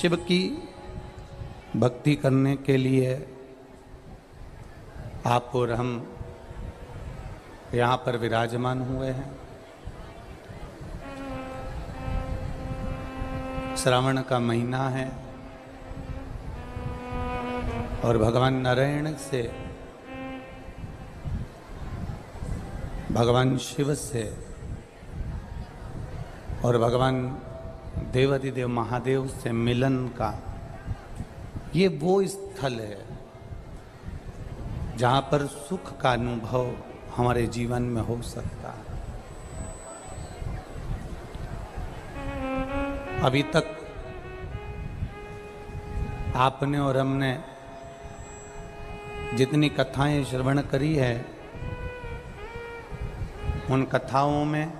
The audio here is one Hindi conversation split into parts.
शिव की भक्ति करने के लिए आप और हम यहाँ पर विराजमान हुए हैं। श्रावण का महीना है और भगवान नारायण से, भगवान शिव से और भगवान देवाधिदेव महादेव से मिलन का ये वो स्थल है जहाँ पर सुख का अनुभव हमारे जीवन में हो सकता है। अभी तक आपने और हमने जितनी कथाएं श्रवण करी है, उन कथाओं में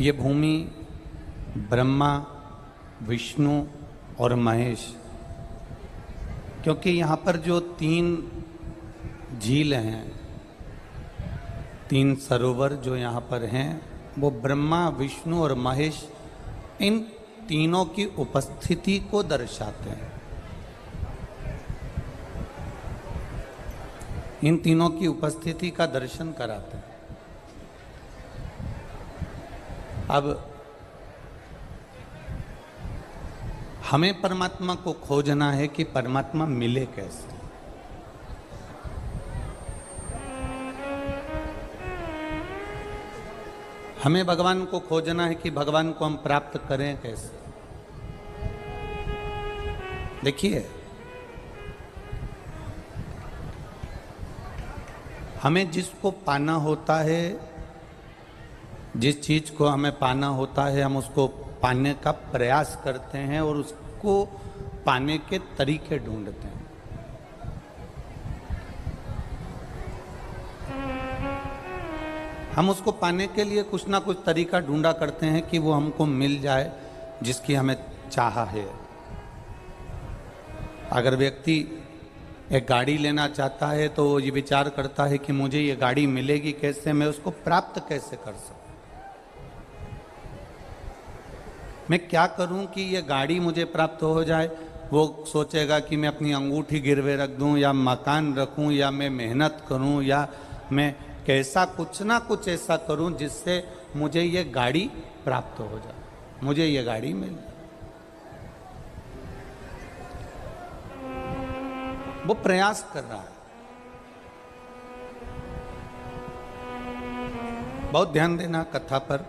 ये भूमि ब्रह्मा, विष्णु और महेश, क्योंकि यहाँ पर जो 3 झील हैं, 3 सरोवर जो यहाँ पर हैं, वो ब्रह्मा, विष्णु और महेश, इन तीनों की उपस्थिति को दर्शाते हैं। इन तीनों की उपस्थिति का दर्शन कराते हैं। अब हमें परमात्मा को खोजना है कि परमात्मा मिले कैसे। हमें भगवान को खोजना है कि भगवान को हम प्राप्त करें कैसे। देखिए, हमें जिसको पाना होता है, जिस चीज को हमें पाना होता है, हम उसको पाने का प्रयास करते हैं और उसको पाने के तरीके ढूंढते हैं। हम उसको पाने के लिए कुछ ना कुछ तरीका ढूंढा करते हैं कि वो हमको मिल जाए जिसकी हमें चाह है। अगर व्यक्ति एक गाड़ी लेना चाहता है तो वो ये विचार करता है कि मुझे ये गाड़ी मिलेगी कैसे, मैं उसको प्राप्त कैसे कर सकूं, मैं क्या करूं कि ये गाड़ी मुझे प्राप्त हो जाए। वो सोचेगा कि मैं अपनी अंगूठी गिरवे रख दूं, या मकान रखूं, या मैं मेहनत करूं, या मैं कैसा कुछ ना कुछ ऐसा करूं जिससे मुझे ये गाड़ी प्राप्त हो जाए, मुझे ये गाड़ी मिल जाए। वो प्रयास कर रहा है। बहुत ध्यान देना कथा पर।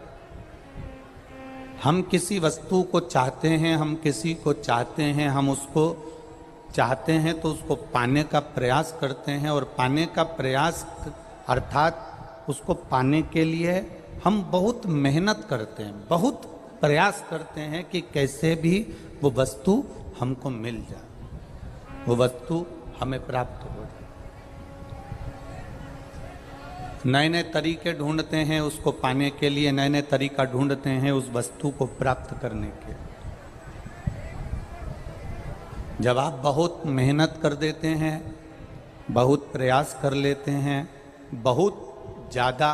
हम किसी वस्तु को चाहते हैं, हम किसी को चाहते हैं, हम उसको चाहते हैं तो उसको पाने का प्रयास करते हैं, और पाने का प्रयास अर्थात उसको पाने के लिए हम बहुत मेहनत करते हैं, बहुत प्रयास करते हैं कि कैसे भी वो वस्तु हमको मिल जाए, वो वस्तु हमें प्राप्त हो जाए। नए नए तरीके ढूंढते हैं उसको पाने के लिए, नए नए तरीका ढूंढते हैं उस वस्तु को प्राप्त करने के। जब आप बहुत मेहनत कर देते हैं, बहुत प्रयास कर लेते हैं, बहुत ज़्यादा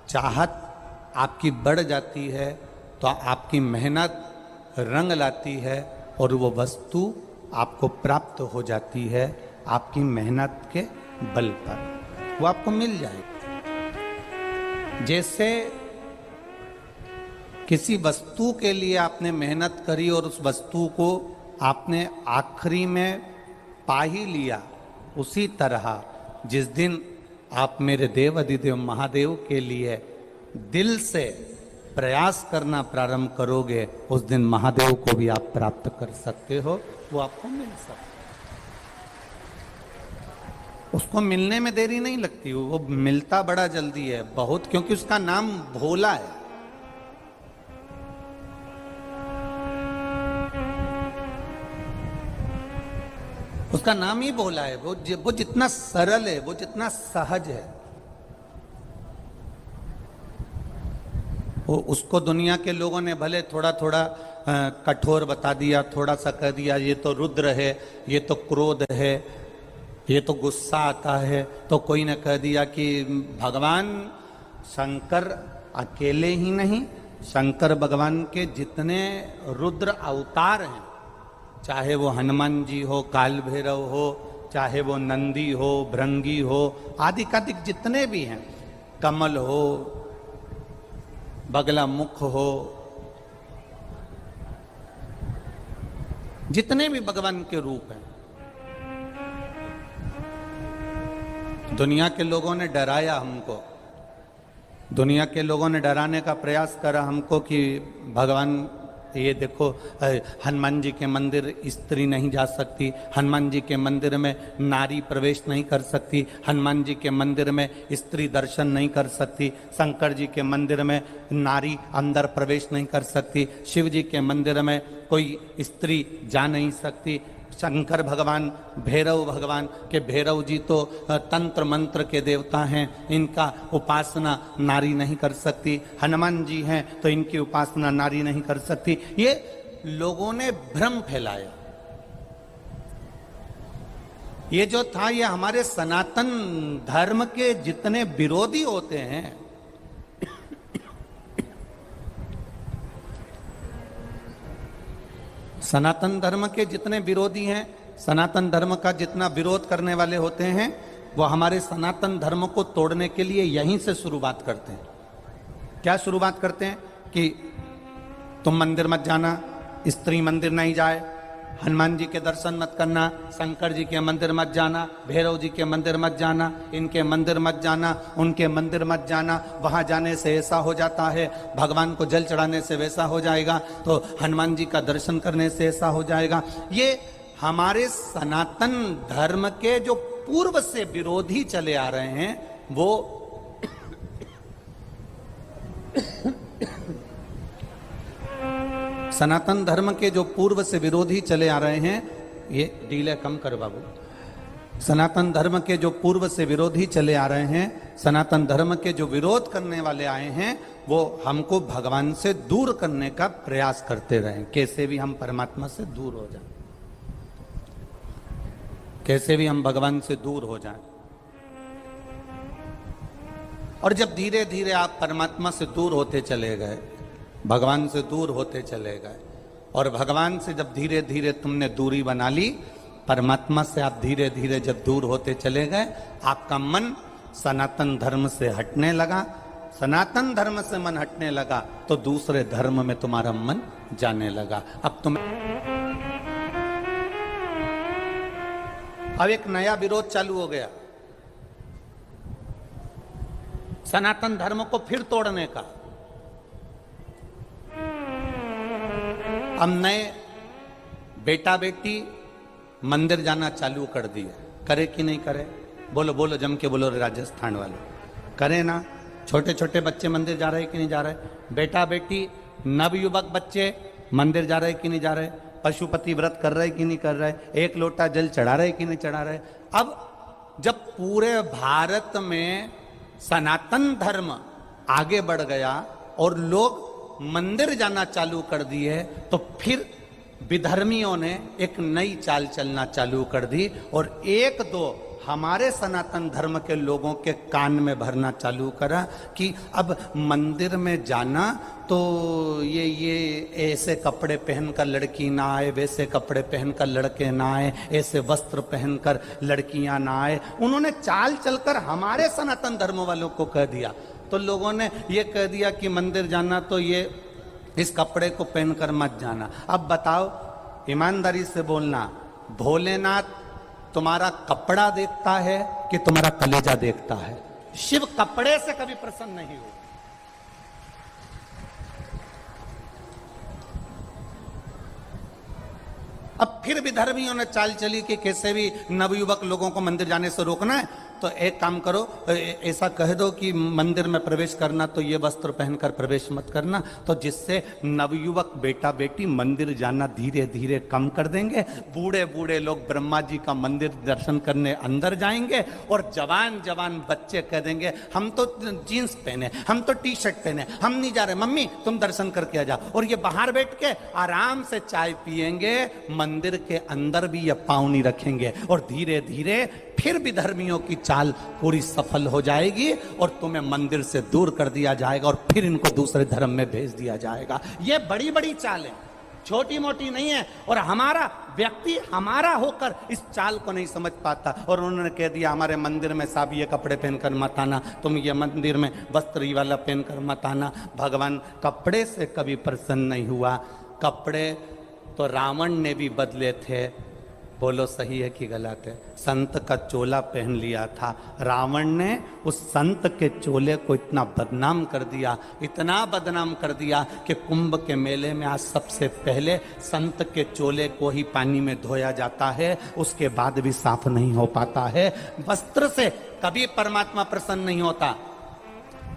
चाहत आपकी बढ़ जाती है, तो आपकी मेहनत रंग लाती है और वो वस्तु आपको प्राप्त हो जाती है आपकी मेहनत के बल पर, वो आपको मिल जाएगी। जैसे किसी वस्तु के लिए आपने मेहनत करी और उस वस्तु को आपने आखिरी में पा ही लिया, उसी तरह जिस दिन आप मेरे देव अधिदेव महादेव के लिए दिल से प्रयास करना प्रारंभ करोगे, उस दिन महादेव को भी आप प्राप्त कर सकते हो, वो आपको मिल सकता है। उसको मिलने में देरी नहीं लगती, वो मिलता बड़ा जल्दी है बहुत, क्योंकि उसका नाम भोला है। उसका नाम ही भोला है। वो जितना सरल है, वो जितना सहज है, वो उसको दुनिया के लोगों ने भले थोड़ा थोड़ा कठोर बता दिया, थोड़ा सा कह दिया ये तो रुद्र है, ये तो क्रोध है, ये तो गुस्सा आता है, तो कोई ने कह दिया कि भगवान शंकर अकेले ही नहीं, शंकर भगवान के जितने रुद्र अवतार हैं, चाहे वो हनुमान जी हो, काल भैरव हो, चाहे वो नंदी हो, भृंगी हो, आदि कादिक जितने भी हैं, कमल हो, बगला मुख हो, जितने भी भगवान के रूप हैं, दुनिया के लोगों ने डराया हमको, दुनिया के लोगों ने डराने का प्रयास करा हमको कि भगवान ये देखो हनुमान जी के मंदिर स्त्री नहीं जा सकती, हनुमान जी के मंदिर में नारी प्रवेश नहीं कर सकती, हनुमान जी के मंदिर में स्त्री दर्शन नहीं कर सकती, शंकर जी के मंदिर में नारी अंदर प्रवेश नहीं कर सकती, शिव जी के मंदिर में कोई स्त्री जा नहीं सकती, शंकर भगवान, भैरव भगवान के भैरव जी तो तंत्र मंत्र के देवता हैं, इनका उपासना नारी नहीं कर सकती, हनुमान जी हैं तो इनकी उपासना नारी नहीं कर सकती। ये लोगों ने भ्रम फैलाया। ये जो था ये हमारे सनातन धर्म के जितने विरोधी होते हैं, सनातन धर्म के जितने विरोधी हैं, सनातन धर्म का जितना विरोध करने वाले होते हैं, वो हमारे सनातन धर्म को तोड़ने के लिए यहीं से शुरुआत करते हैं। क्या शुरुआत करते हैं कि तुम मंदिर मत जाना, स्त्री मंदिर नहीं जाए, हनुमान जी के दर्शन मत करना, शंकर जी के मंदिर मत जाना, भैरव जी के मंदिर मत जाना, इनके मंदिर मत जाना, उनके मंदिर मत जाना, वहां जाने से ऐसा हो जाता है, भगवान को जल चढ़ाने से वैसा हो जाएगा, तो हनुमान जी का दर्शन करने से ऐसा हो जाएगा। ये हमारे सनातन धर्म के जो पूर्व से विरोधी चले आ रहे हैं, वो सनातन धर्म के जो पूर्व से विरोधी चले आ रहे हैं, ये डीले कम कर बाबू, सनातन धर्म के जो पूर्व से विरोधी चले आ रहे हैं, सनातन धर्म के जो विरोध करने वाले आए हैं, वो हमको भगवान से दूर करने का प्रयास करते रहे, कैसे भी हम परमात्मा से दूर हो जाएं, कैसे भी हम भगवान से दूर हो जाएं। और जब धीरे धीरे आप परमात्मा से दूर होते चले गए, भगवान से दूर होते चले गए, और भगवान से जब धीरे धीरे तुमने दूरी बना ली, परमात्मा से आप धीरे धीरे जब दूर होते चले गए, आपका मन सनातन धर्म से हटने लगा, सनातन धर्म से मन हटने लगा तो दूसरे धर्म में तुम्हारा मन जाने लगा। अब एक नया विरोध चालू हो गया, सनातन धर्म को फिर तोड़ने का। अब नए बेटा बेटी मंदिर जाना चालू कर दिए, करे कि नहीं करे? बोलो बोलो, जम के बोलो राजस्थान वाले, करे ना? छोटे छोटे बच्चे मंदिर जा रहे कि नहीं जा रहे? बेटा बेटी नवयुवक बच्चे मंदिर जा रहे कि नहीं जा रहे? पशुपति व्रत कर रहे कि नहीं कर रहे? एक लोटा जल चढ़ा रहे कि नहीं चढ़ा रहे? अब जब पूरे भारत में सनातन धर्म आगे बढ़ गया और लोग मंदिर जाना चालू कर दिए, तो फिर विधर्मियों ने एक नई चाल चलना चालू कर दी और एक दो हमारे सनातन धर्म के लोगों के कान में भरना चालू करा कि अब मंदिर में जाना तो ये ऐसे कपड़े पहनकर लड़की ना आए, वैसे कपड़े पहनकर लड़के ना आए, ऐसे वस्त्र पहनकर लड़कियां ना आए। उन्होंने चाल चलकर हमारे सनातन धर्म वालों को कह दिया। तो लोगों ने ये कह दिया कि मंदिर जाना तो ये इस कपड़े को पहनकर मत जाना। अब बताओ, ईमानदारी से बोलना, भोलेनाथ तुम्हारा कपड़ा देखता है कि तुम्हारा कलेजा देखता है? शिव कपड़े से कभी प्रसन्न नहीं हुआ। अब फिर भी धर्मियों ने चाल चली कि कैसे भी नवयुवक लोगों को मंदिर जाने से रोकना है, तो एक काम करो, ऐसा कह दो कि मंदिर में प्रवेश करना तो ये वस्त्र पहनकर प्रवेश मत करना, तो जिससे नवयुवक बेटा बेटी मंदिर जाना धीरे धीरे कम कर देंगे। बूढ़े बूढ़े लोग ब्रह्मा जी का मंदिर दर्शन करने अंदर जाएंगे और जवान जवान बच्चे कह देंगे हम तो जीन्स पहने, हम तो टी शर्ट पहने, हम नहीं जा रहे, मम्मी तुम दर्शन करके आ जाओ। और ये बाहर बैठ के आराम से चाय पियेंगे, मंदिर के अंदर भी ये पाँव नहीं रखेंगे, और धीरे धीरे फिर भी धर्मियों की चाल पूरी सफल हो जाएगी और तुम्हें मंदिर से दूर कर दिया जाएगा और फिर इनको दूसरे धर्म में भेज दिया जाएगा। ये बड़ी बड़ी चालें, छोटी मोटी नहीं है। और हमारा व्यक्ति हमारा होकर इस चाल को नहीं समझ पाता और उन्होंने कह दिया हमारे मंदिर में साहब ये कपड़े पहनकर मत आना, तुम ये मंदिर में वस्त्र ये वाला पहनकर मत आना। भगवान कपड़े से कभी प्रसन्न नहीं हुआ। कपड़े तो रावण ने भी बदले थे, बोलो सही है कि गलत है? संत का चोला पहन लिया था रावण ने, उस संत के चोले को इतना बदनाम कर दिया, इतना बदनाम कर दिया कि कुंभ के मेले में आज सबसे पहले संत के चोले को ही पानी में धोया जाता है, उसके बाद भी साफ नहीं हो पाता है। वस्त्र से कभी परमात्मा प्रसन्न नहीं होता,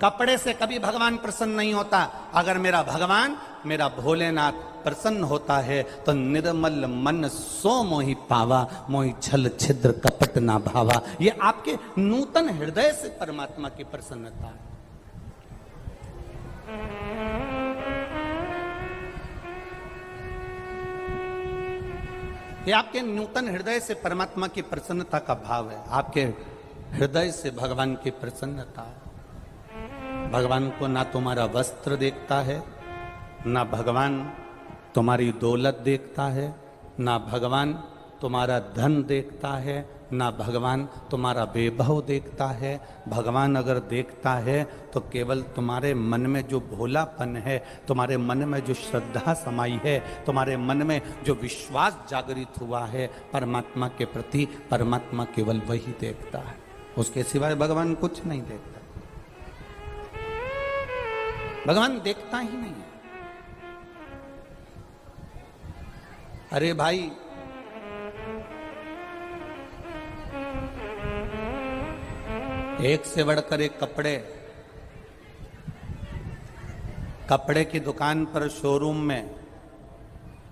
कपड़े से कभी भगवान प्रसन्न नहीं होता। अगर मेरा भगवान, मेरा भोलेनाथ प्रसन्न होता है तो निर्मल मन सो मोहि पावा, मोहि छल छिद्र कपट ना भावा। ये आपके नूतन हृदय से परमात्मा की प्रसन्नता है। ये आपके नूतन हृदय से परमात्मा की प्रसन्नता का भाव है। आपके हृदय से भगवान की प्रसन्नता है। भगवान को ना तुम्हारा वस्त्र देखता है, ना भगवान तुम्हारी दौलत देखता है, ना भगवान तुम्हारा धन देखता है, ना भगवान तुम्हारा वैभव देखता है। भगवान अगर देखता है तो केवल तुम्हारे मन में जो भोलापन है, तुम्हारे मन में जो श्रद्धा समाई है, तुम्हारे मन में जो विश्वास जागृत हुआ है परमात्मा के प्रति, परमात्मा केवल वही देखता है। उसके सिवाय भगवान कुछ नहीं देखता। भगवान देखता ही नहीं है। अरे भाई, एक से बढ़कर एक कपड़े की दुकान पर, शोरूम में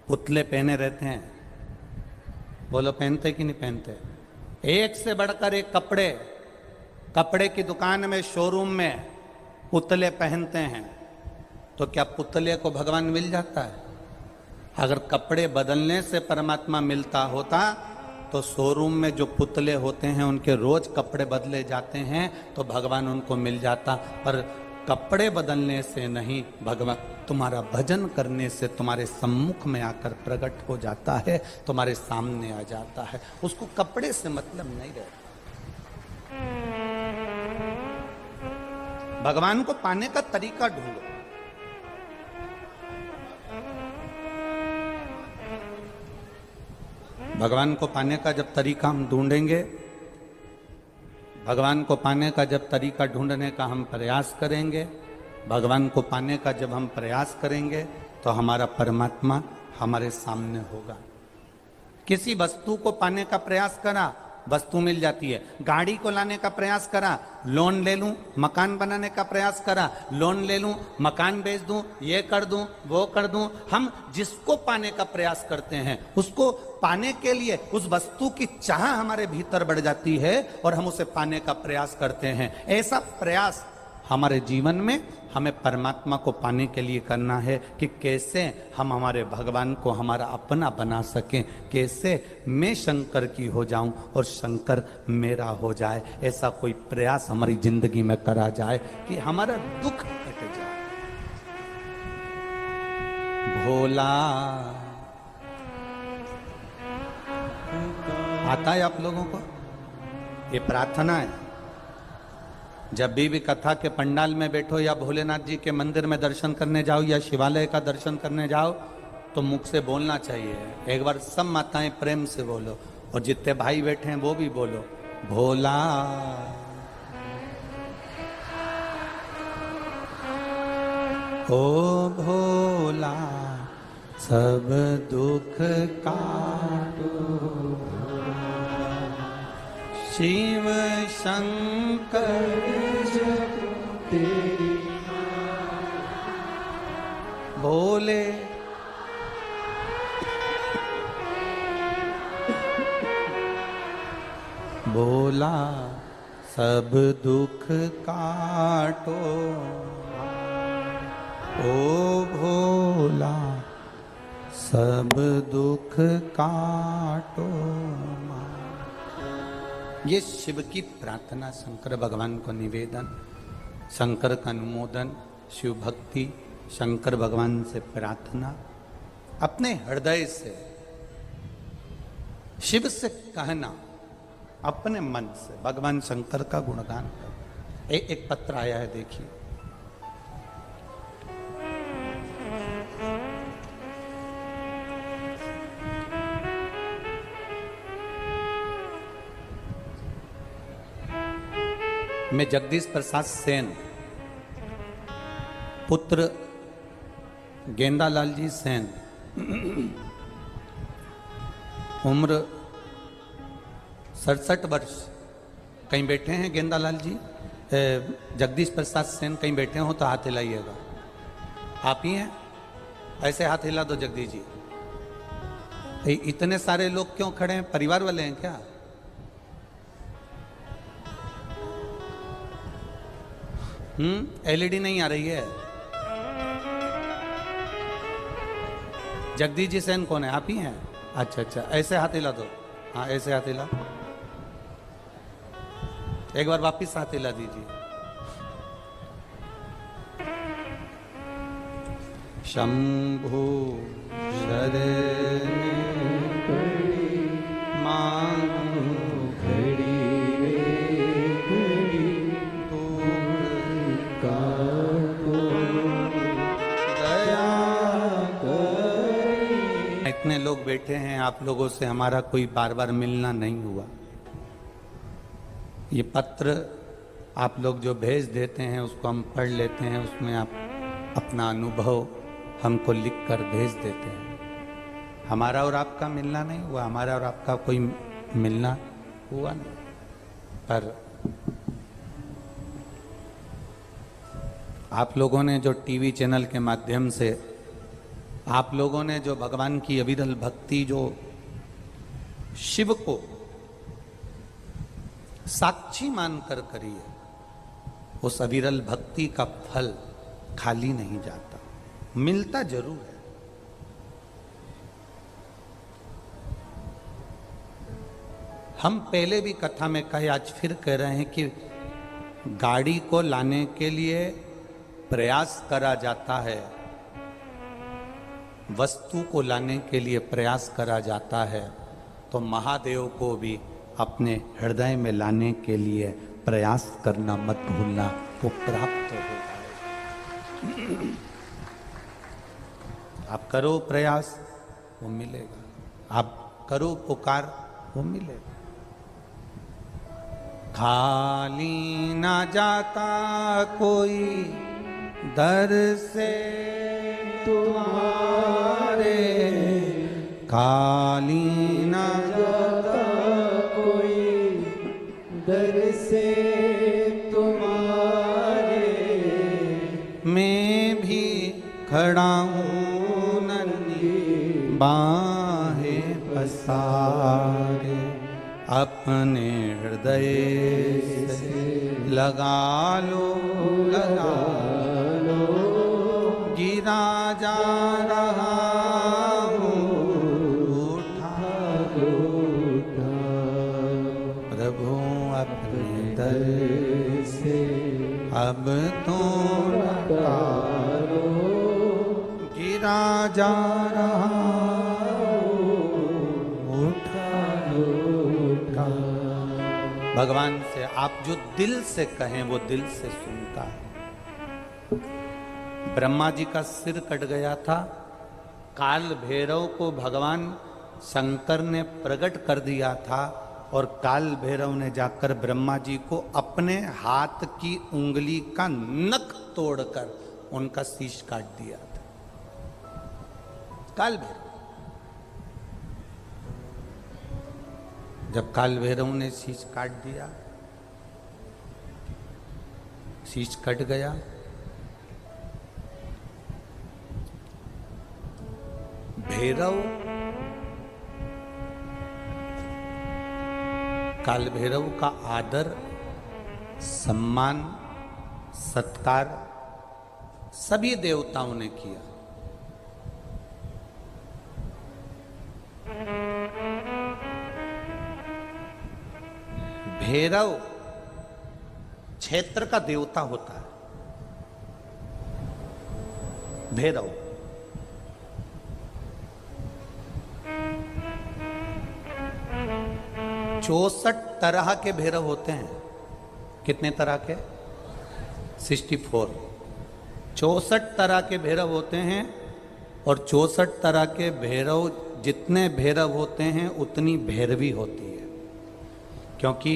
पुतले पहने रहते हैं। बोलो पहनते कि नहीं पहनते? एक से बढ़कर एक कपड़े की दुकान में, शोरूम में पुतले पहनते हैं। तो क्या पुतले को भगवान मिल जाता है? अगर कपड़े बदलने से परमात्मा मिलता होता तो शोरूम में जो पुतले होते हैं उनके रोज कपड़े बदले जाते हैं तो भगवान उनको मिल जाता। पर कपड़े बदलने से नहीं, भगवान तुम्हारा भजन करने से तुम्हारे सम्मुख में आकर प्रकट हो जाता है, तुम्हारे सामने आ जाता है। उसको कपड़े से मतलब नहीं रहता। भगवान को पाने का तरीका ढूंढो। भगवान को पाने का जब तरीका हम ढूंढेंगे, भगवान को पाने का जब तरीका ढूंढने का हम प्रयास करेंगे, भगवान को पाने का जब हम प्रयास करेंगे तो हमारा परमात्मा हमारे सामने होगा। किसी वस्तु को पाने का प्रयास करा, वस्तु मिल जाती है। गाड़ी को लाने का प्रयास करा, लोन ले लूं, मकान बनाने का प्रयास करा, लोन ले लूं, मकान बेच दूं, ये कर दूं, वो कर दूं। हम जिसको पाने का प्रयास करते हैं, उसको पाने के लिए उस वस्तु की चाह हमारे भीतर बढ़ जाती है और हम उसे पाने का प्रयास करते हैं। ऐसा प्रयास हमारे जीवन में हमें परमात्मा को पाने के लिए करना है कि कैसे हम हमारे भगवान को हमारा अपना बना सकें, कैसे मैं शंकर की हो जाऊं और शंकर मेरा हो जाए। ऐसा कोई प्रयास हमारी जिंदगी में करा जाए कि हमारा दुख कट जाए। भोला आता है आप लोगों को? ये प्रार्थना है। जब भी कथा के पंडाल में बैठो या भोलेनाथ जी के मंदिर में दर्शन करने जाओ या शिवालय का दर्शन करने जाओ तो मुख से बोलना चाहिए। एक बार सब माताएं प्रेम से बोलो और जितने भाई बैठे हैं वो भी बोलो, भोला ओ भोला सब दुख काटो, शिव शंकर जप तेरी भोले भोला सब दुख काटो, ओ भोला सब दुख काटो। ये शिव की प्रार्थना, शंकर भगवान को निवेदन, शंकर का अनुमोदन, शिव भक्ति, शंकर भगवान से प्रार्थना, अपने हृदय से शिव से कहना, अपने मन से भगवान शंकर का गुणगान कर। एक पत्र आया है, देखिए। मैं जगदीश प्रसाद सेन, पुत्र गेंदालाल जी सेन, उम्र 67 वर्ष। कहीं बैठे हैं गेंदालाल जी? जगदीश प्रसाद सेन कहीं बैठे हो तो हाथ हिलाइएगा। आप ही हैं? ऐसे हाथ हिला दो जगदीश जी। इतने सारे लोग क्यों खड़े हैं? परिवार वाले हैं क्या? एलईडी नहीं आ रही है। जगदीश जी सेन कौन है? आप ही हैं? अच्छा अच्छा, ऐसे हाथ हिला दो। हाँ, ऐसे हाथ हिला। एक बार वापिस हाथ हिला दीजिए। शंभु शरण मांगू घड़ी घड़ी का दया कर। इतने लोग बैठे हैं, आप लोगों से हमारा कोई बार बार मिलना नहीं हुआ। ये पत्र आप लोग जो भेज देते हैं उसको हम पढ़ लेते हैं, उसमें आप अपना अनुभव हमको लिख कर भेज देते हैं। हमारा और आपका मिलना नहीं हुआ, हमारा और आपका कोई मिलना हुआ नहीं, पर आप लोगों ने जो टीवी चैनल के माध्यम से, आप लोगों ने जो भगवान की अविरल भक्ति, जो शिव को साक्षी मानकर करी है, उस अविरल भक्ति का फल खाली नहीं जाता, मिलता जरूर है। हम पहले भी कथा में कहे, आज फिर कह रहे हैं कि गाड़ी को लाने के लिए प्रयास करा जाता है, वस्तु को लाने के लिए प्रयास करा जाता है, तो महादेव को भी अपने हृदय में लाने के लिए प्रयास करना मत भूलना, वो प्राप्त हो जाएगा। आप करो प्रयास, वो मिलेगा। आप करो पुकार, वो मिलेगा। खाली ना जाता कोई दर से तुम्हारे, खाली ना जाता कोई दर से तुम्हारे, मैं भी खड़ा हूँ नन्ही बाहें पसारे, अपने हृदय से लगा लो, लगा लो, गिरा जा रहा हूँ, उठा लो, प्रभु अपने दर से अब तो लगा लो, गिरा जा रहा हूँ, उठा लो, उठा। भगवान से आप जो दिल से कहें वो दिल से सुनता है। ब्रह्मा जी का सिर कट गया था, काल भैरव को भगवान शंकर ने प्रकट कर दिया था, और काल भैरव ने जाकर ब्रह्मा जी को अपने हाथ की उंगली का नख तोड़कर उनका शीश काट दिया था। काल भैरव, जब काल भैरव ने शीश काट दिया, शीश कट गया, भैरव काल भैरव का आदर, सम्मान, सत्कार सभी देवताओं ने किया। भैरव क्षेत्र का देवता होता है। भैरव 64 तरह के भैरव होते हैं। कितने तरह के? 64। 64 तरह के भैरव होते हैं और 64 तरह के भैरव, जितने भैरव होते हैं उतनी भैरवी होती है, क्योंकि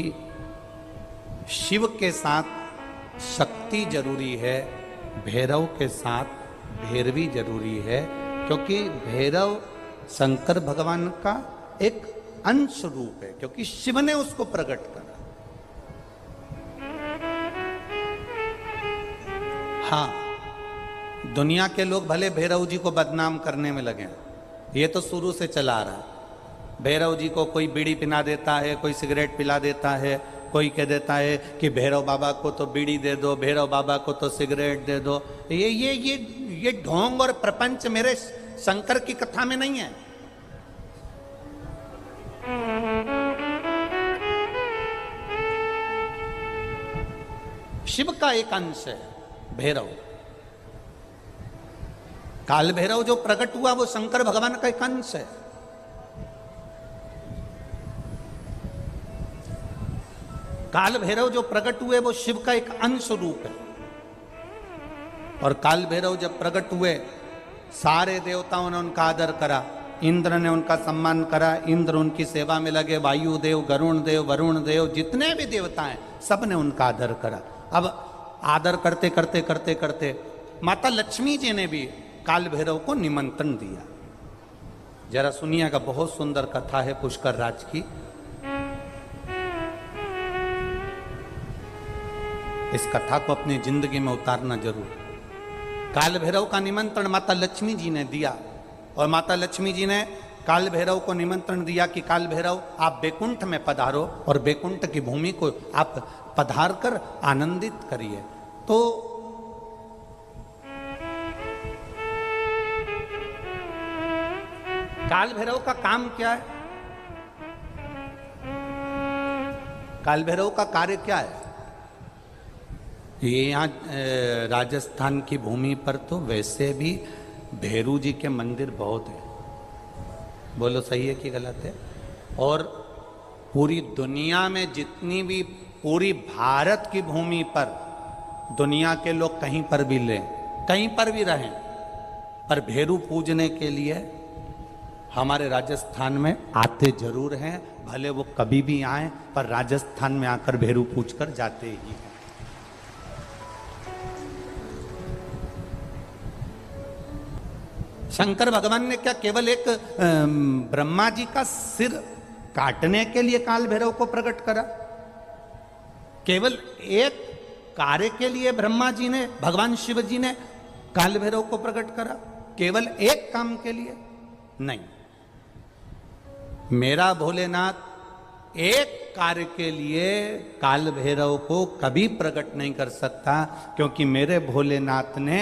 शिव के साथ शक्ति जरूरी है, भैरव के साथ भैरवी जरूरी है, क्योंकि भैरव शंकर भगवान का एक अंश रूप है, क्योंकि शिव ने उसको प्रकट करा। हाँ, दुनिया के लोग भले भैरव जी को बदनाम करने में लगे, ये तो शुरू से चला आ रहा है। भैरव जी को कोई बीड़ी पिला देता है, कोई सिगरेट पिला देता है, कोई कह देता है कि भैरव बाबा को तो बीड़ी दे दो, भैरव बाबा को तो सिगरेट दे दो। ये ढोंग और प्रपंच मेरे शंकर की कथा में नहीं है। शिव का एक अंश है भैरव। काल भैरव जो प्रकट हुआ वो शंकर भगवान का एक अंश है। काल भैरव जो प्रकट हुए वो शिव का एक अंश रूप है। और काल भैरव जब प्रकट हुए, सारे देवताओं ने उनका आदर करा, इंद्र ने उनका सम्मान करा, इंद्र उनकी सेवा में लगे, वायु देव, गरुण देव, वरुण देव, जितने भी देवता हैं सब ने उनका आदर करा। अब आदर करते करते करते करते माता लक्ष्मी जी ने भी काल भैरव को निमंत्रण दिया। जरा सुनिएगा, बहुत सुंदर कथा है पुष्कर राज की। इस कथा को अपनी जिंदगी में उतारना जरूर। काल भैरव का निमंत्रण माता लक्ष्मी जी ने दिया, और माता लक्ष्मी जी ने काल भैरव को निमंत्रण दिया कि काल भैरव आप बैकुंठ में पधारो और बैकुंठ की भूमि को आप पधार कर आनंदित करिए। तो काल भैरव का काम क्या है? काल भैरव का कार्य क्या है? ये यहाँ राजस्थान की भूमि पर तो वैसे भी भैरू जी के मंदिर बहुत है। बोलो सही है कि गलत है? और पूरी दुनिया में जितनी भी, पूरी भारत की भूमि पर दुनिया के लोग कहीं पर भी लें, कहीं पर भी रहें, पर भैरू पूजने के लिए हमारे राजस्थान में आते जरूर हैं। भले वो कभी भी आए, पर राजस्थान में आकर भैरू पूज कर जाते ही हैं। शंकर भगवान ने क्या केवल एक ब्रह्मा जी का सिर काटने के लिए काल भैरव को प्रकट करा? केवल एक कार्य के लिए ब्रह्मा जी ने, भगवान शिव जी ने काल भैरव को प्रकट करा? केवल एक काम के लिए? नहीं। मेरा भोलेनाथ एक कार्य के लिए काल भैरव को कभी प्रकट नहीं कर सकता, क्योंकि मेरे भोलेनाथ ने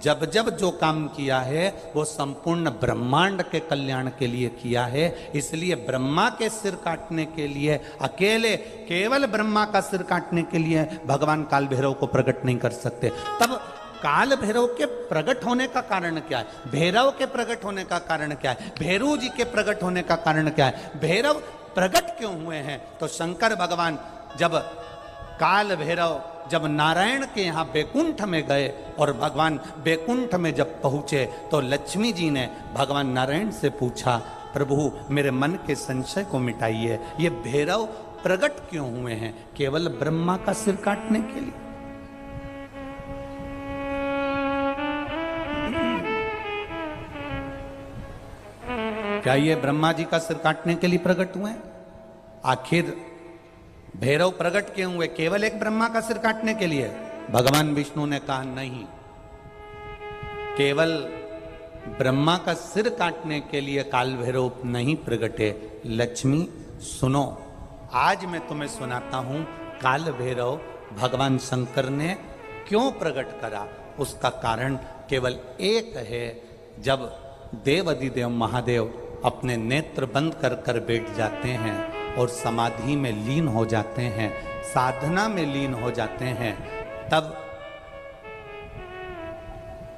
जब जब जो काम किया है वो संपूर्ण ब्रह्मांड के कल्याण के लिए किया है। इसलिए ब्रह्मा के सिर काटने के लिए, अकेले केवल ब्रह्मा का सिर काटने के लिए भगवान काल भैरव को प्रकट नहीं कर सकते। तब काल भैरव के प्रकट होने का कारण क्या है? भैरव के प्रकट होने का कारण क्या है? भैरू जी के प्रकट होने का कारण क्या है? भैरव प्रकट क्यों हुए हैं? तो शंकर भगवान जब काल भैरव जब नारायण के यहाँ बैकुंठ में गए और भगवान बैकुंठ में जब पहुंचे तो लक्ष्मी जी ने भगवान नारायण से पूछा, प्रभु मेरे मन के संशय को मिटाइए, ये भैरव प्रकट क्यों हुए हैं? केवल ब्रह्मा का सिर काटने के लिए? क्या ये ब्रह्मा जी का सिर काटने के लिए प्रकट हुए? आखिर भैरव प्रकट क्यों हुए? केवल एक ब्रह्मा का सिर काटने के लिए? भगवान विष्णु ने कहा नहीं, केवल ब्रह्मा का सिर काटने के लिए काल भैरव नहीं प्रकटे। लक्ष्मी सुनो, आज मैं तुम्हें सुनाता हूं काल भैरव भगवान शंकर ने क्यों प्रकट करा। उसका कारण केवल एक है। जब देव अधिदेव महादेव अपने नेत्र बंद कर कर बैठ जाते हैं और समाधि में लीन हो जाते हैं, साधना में लीन हो जाते हैं, तब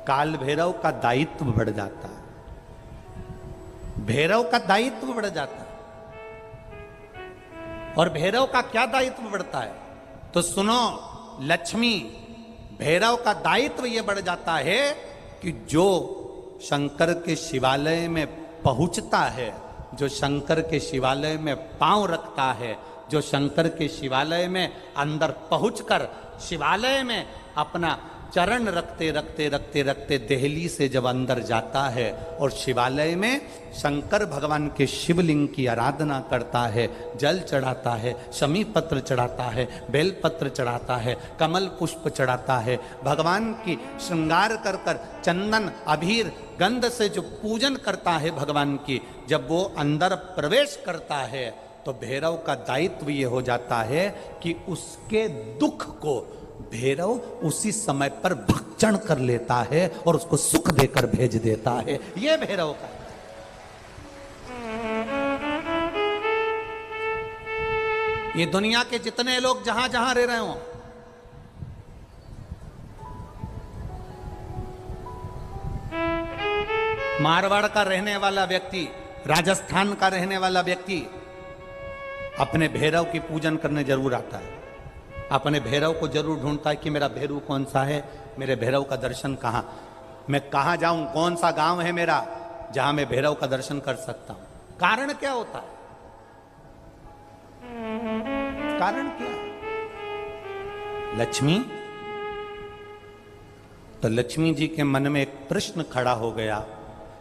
काल भैरव का दायित्व बढ़ जाता है, भैरव का दायित्व बढ़ जाता है। और भैरव का क्या दायित्व बढ़ता है? तो सुनो लक्ष्मी, भैरव का दायित्व यह बढ़ जाता है कि जो शंकर के शिवालय में पहुंचता है, जो शंकर के शिवालय में पांव रखता है, जो शंकर के शिवालय में अंदर पहुंचकर शिवालय में अपना चरण रखते रखते रखते रखते देहली से जब अंदर जाता है और शिवालय में शंकर भगवान के शिवलिंग की आराधना करता है, जल चढ़ाता है, शमी पत्र चढ़ाता है, बेल पत्र चढ़ाता है, कमल पुष्प चढ़ाता है, भगवान की श्रृंगार कर कर चंदन अबीर गंध से जो पूजन करता है भगवान की, जब वो अंदर प्रवेश करता है तो भैरव का दायित्व ये हो जाता है कि उसके दुख को भैरव उसी समय पर भक्षण कर लेता है और उसको सुख देकर भेज देता है। ये भैरव का। ये दुनिया के जितने लोग जहां जहां रह रहे हो, मारवाड़ का रहने वाला व्यक्ति, राजस्थान का रहने वाला व्यक्ति अपने भैरव की पूजन करने जरूर आता है, अपने भैरव को जरूर ढूंढता है कि मेरा भैरव कौन सा है, मेरे भैरव का दर्शन कहाँ, मैं कहाँ जाऊं, कौन सा गांव है मेरा जहां मैं भैरव का दर्शन कर सकता हूं। कारण क्या होता है? कारण क्या? लक्ष्मी। तो लक्ष्मी जी के मन में एक प्रश्न खड़ा हो गया,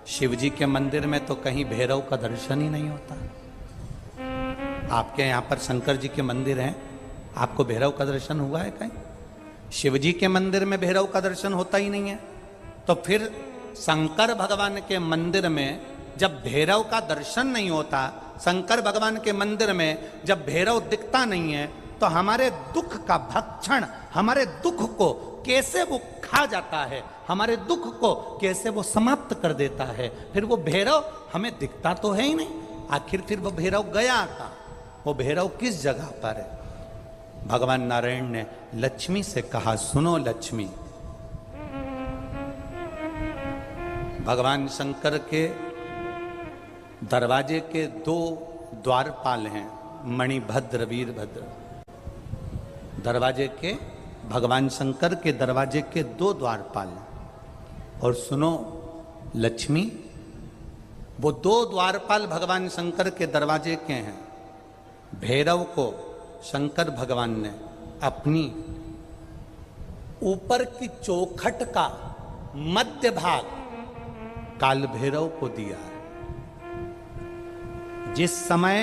शिव जी के मंदिर में तो कहीं भैरव का दर्शन ही नहीं होता। आपके यहां पर शंकर जी के मंदिर हैं, आपको भैरव का दर्शन हुआ है कहीं? शिव जी के मंदिर में भैरव का दर्शन होता ही नहीं है। तो फिर शंकर भगवान के मंदिर में जब भैरव का दर्शन नहीं होता, शंकर भगवान के मंदिर में जब भैरव दिखता नहीं है, तो हमारे दुख का भक्षण, हमारे दुख को कैसे वो खा जाता है, हमारे दुख को कैसे वो समाप्त कर देता है। फिर वो भैरव हमें दिखता तो है ही नहीं, आखिर फिर वो भैरव गया था, वो भैरव किस जगह पर है? भगवान नारायण ने लक्ष्मी से कहा, सुनो लक्ष्मी, भगवान शंकर के दरवाजे के दो द्वारपाल हैं, मणिभद्र वीरभद्र। दरवाजे के, भगवान शंकर के दरवाजे के दो द्वारपाल हैं। और सुनो लक्ष्मी, वो दो द्वारपाल भगवान शंकर के दरवाजे के हैं। भैरव को शंकर भगवान ने अपनी ऊपर की चौखट का मध्य भाग काल भैरव को दिया है। जिस समय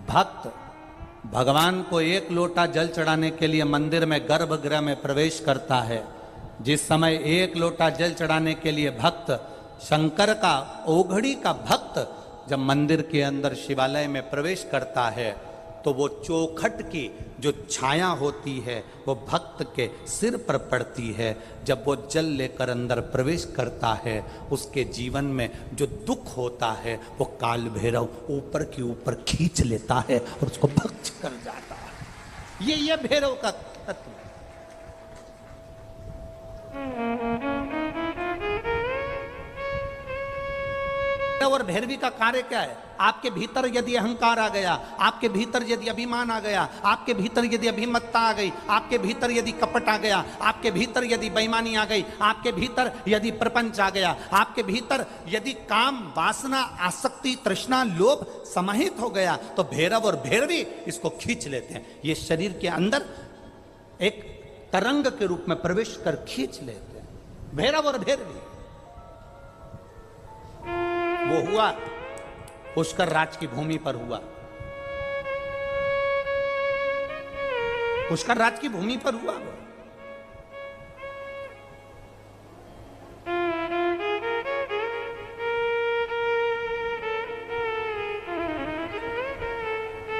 भक्त भगवान को एक लोटा जल चढ़ाने के लिए मंदिर में गर्भगृह में प्रवेश करता है, जिस समय एक लोटा जल चढ़ाने के लिए भक्त, शंकर का ओघड़ी का भक्त जब मंदिर के अंदर शिवालय में प्रवेश करता है, तो वो चौखट की जो छाया होती है वो भक्त के सिर पर पड़ती है। जब वो जल लेकर अंदर प्रवेश करता है, उसके जीवन में जो दुख होता है वो काल भैरव ऊपर की ऊपर खींच लेता है और उसको भक्ष कर जाता है। ये भैरव का तत्व है। और भैरवी का कार्य क्या है? आपके भीतर यदि अहंकार आ गया, आपके भीतर यदि अभिमान आ गया, आपके भीतर यदि अभिमत्ता आ गई, आपके भीतर यदि कपट आ गया, आपके भीतर यदि बेईमानी आ गई, आपके भीतर यदि प्रपंच आ गया, आपके भीतर यदि काम, वासना, आसक्ति, तृष्णा, लोभ समाहित हो गया, तो भैरव और भैरवी इसको खींच लेते हैं। ये शरीर के अंदर एक तरंग के रूप में प्रवेश कर खींच लेते हैं, भैरव और भैरवी। वो हुआ पुष्कर राज की भूमि पर हुआ, पुष्कर राज की भूमि पर हुआ वो।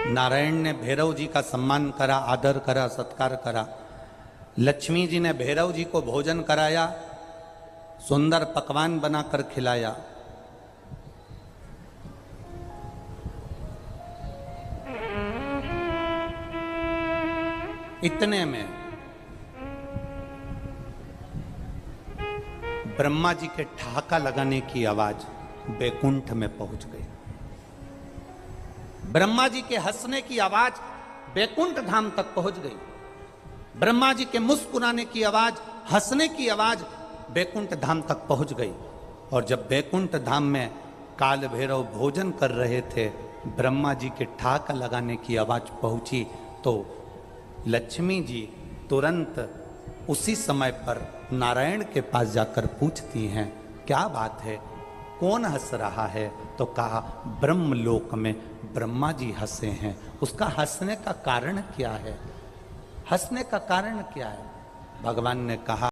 नारायण ने भैरव जी का सम्मान करा, आदर करा, सत्कार करा। लक्ष्मी जी ने भैरव जी को भोजन कराया, सुंदर पकवान बनाकर खिलाया। इतने में ब्रह्मा जी के ठहाका लगाने की आवाज बैकुंठ में पहुंच गई। ब्रह्मा जी के हंसने की आवाज बैकुंठ धाम तक पहुंच गई। ब्रह्मा जी के मुस्कुराने की आवाज, हंसने की आवाज बैकुंठ धाम तक पहुंच गई। और जब बैकुंठ धाम में काल भैरव भोजन कर रहे थे, ब्रह्मा जी के ठहाका लगाने की आवाज पहुंची तो लक्ष्मी जी तुरंत उसी समय पर नारायण के पास जाकर पूछती हैं, क्या बात है, कौन हंस रहा है? तो कहा, ब्रह्मलोक में ब्रह्मा जी हंसे हैं। उसका हंसने का कारण क्या है? हंसने का कारण क्या है? भगवान ने कहा,